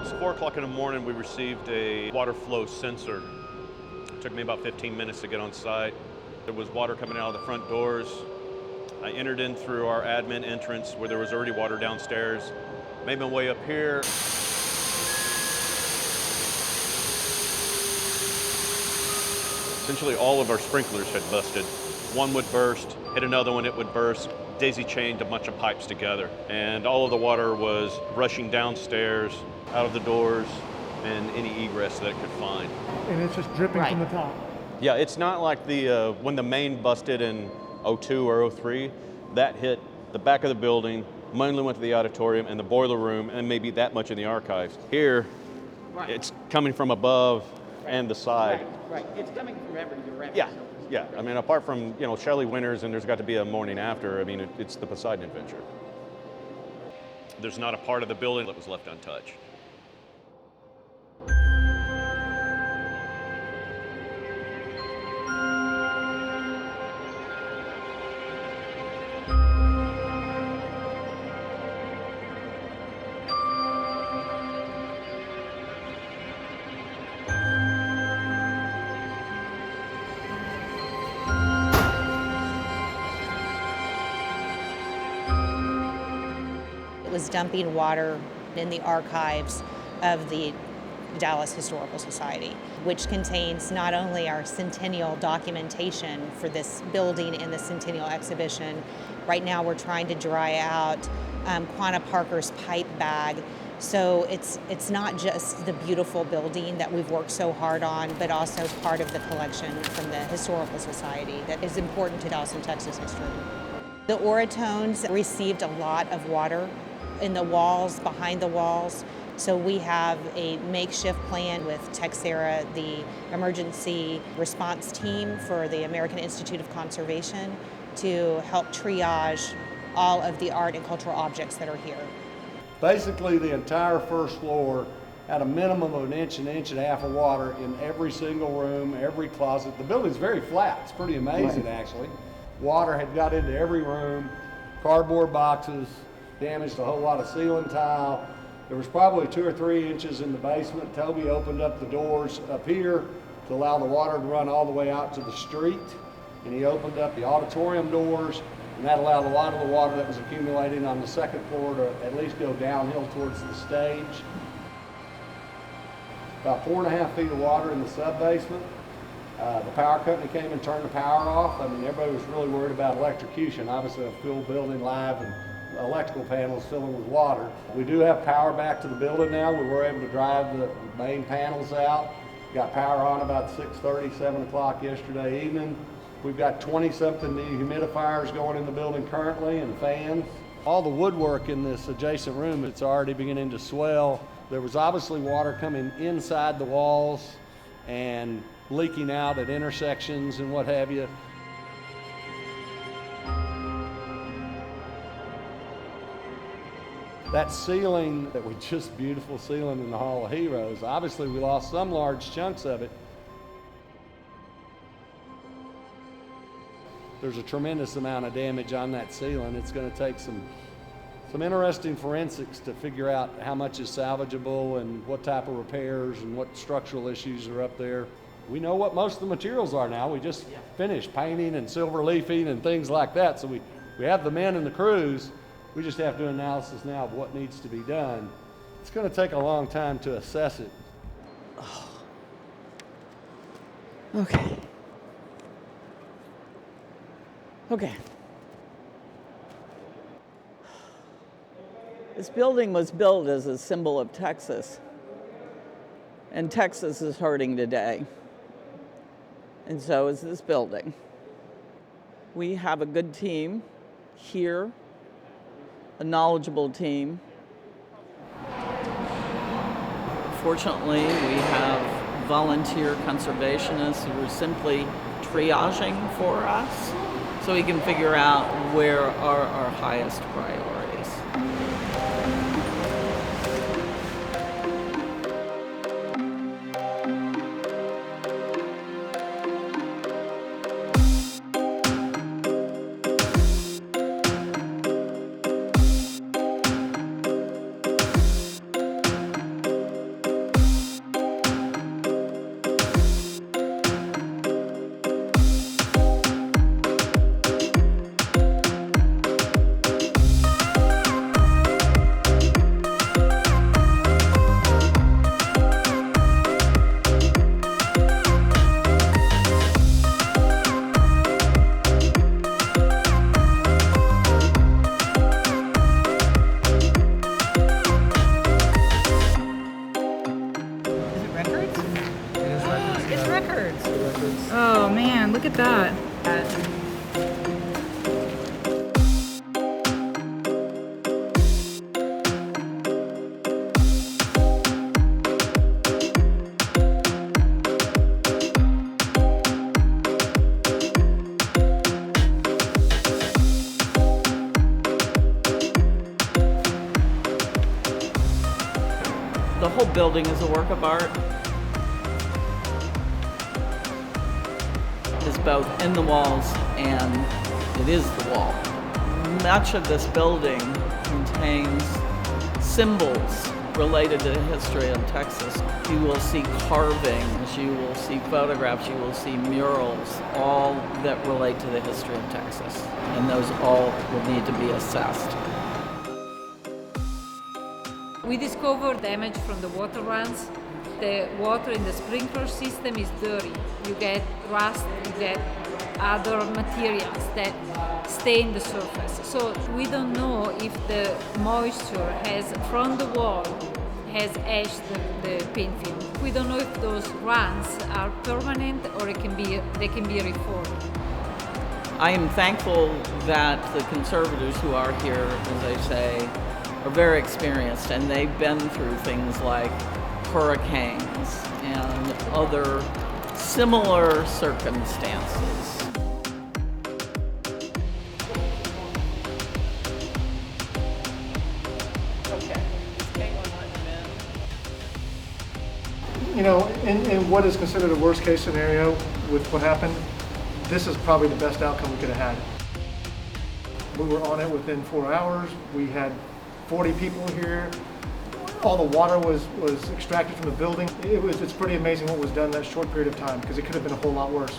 It's 4 o'clock in the morning. We received a water flow sensor. It took me about 15 minutes to get on site. There was water coming out of the front doors. I entered in through our admin entrance where there was already water downstairs. Made my way up here. Essentially all of our sprinklers had busted. One would burst, hit another one, it would burst. Daisy chained a bunch of pipes together, and all of the water was rushing downstairs, out of the doors, and any egress that it could find. And it's just dripping from the top. Yeah, it's not like when the main busted in '02 or '03, that hit the back of the building, mainly went to the auditorium and the boiler room, and maybe that much in the archives. Here, it's coming from above and the side. Right. It's coming from every direction. Yeah. Yeah, I mean, apart from, Shelley Winters and there's got to be a morning after, I mean, it's the Poseidon Adventure. There's not a part of the building that was left untouched. It was dumping water in the archives of the Dallas Historical Society, which contains not only our centennial documentation for this building and the centennial exhibition. Right now we're trying to dry out Quanah Parker's pipe bag. So it's not just the beautiful building that we've worked so hard on, but also part of the collection from the Historical Society that is important to Dallas and Texas history. The oratones received a lot of water in the walls, behind the walls. So we have a makeshift plan with Texera, the emergency response team for the American Institute of Conservation, to help triage all of the art and cultural objects that are here. Basically, the entire first floor had a minimum of an inch and a half of water in every single room, every closet. The building's very flat. It's pretty amazing, actually. Water had got into every room, cardboard boxes, damaged a whole lot of ceiling tile. There was probably 2 or 3 inches in the basement. Toby opened up the doors up here to allow the water to run all the way out to the street. And he opened up the auditorium doors, and that allowed a lot of the water that was accumulating on the second floor to at least go downhill towards the stage. About 4.5 feet of water in the sub-basement. The power company came and turned the power off. I mean, everybody was really worried about electrocution. Obviously, a full building live and electrical panels filling with water. We do have power back to the building now. We were able to drive the main panels out. Got power on about 6:30, 7 o'clock yesterday evening. We've got 20-something dehumidifiers going in the building currently and fans. All the woodwork in this adjacent room, it's already beginning to swell. There was obviously water coming inside the walls and leaking out at intersections and what have you. That ceiling, that was just beautiful ceiling in the Hall of Heroes, obviously we lost some large chunks of it. There's a tremendous amount of damage on that ceiling. It's going to take some interesting forensics to figure out how much is salvageable and what type of repairs and what structural issues are up there. We know what most of the materials are now. We just finished painting and silver leafing and things like that. So we have the men and the crews. We just have to do analysis now of what needs to be done. It's going to take a long time to assess it. Oh. Okay. Okay. This building was built as a symbol of Texas, and Texas is hurting today, and so is this building. We have a good team here, a knowledgeable team. Fortunately, we have volunteer conservationists who are simply triaging for us so we can figure out where are our highest priorities. building is a work of art is both in the walls and it is the wall. Much of this building contains symbols related to the history of Texas. You will see carvings, you will see photographs, you will see murals, all that relate to the history of Texas. And those all will need to be assessed. We discovered damage from the water runs. The water in the sprinkler system is dirty. You get rust, you get other materials that stain the surface. So we don't know if the moisture has from the wall has etched the paint film. We don't know if those runs are permanent or they can be reformed. I am thankful that the conservators who are here, as I say, are very experienced, and they've been through things like hurricanes and other similar circumstances. You know, in what is considered a worst case scenario with what happened, this is probably the best outcome we could have had. We were on it within 4 hours. We had 40 people here. All the water was extracted from the building. It's pretty amazing what was done in that short period of time, because it could have been a whole lot worse.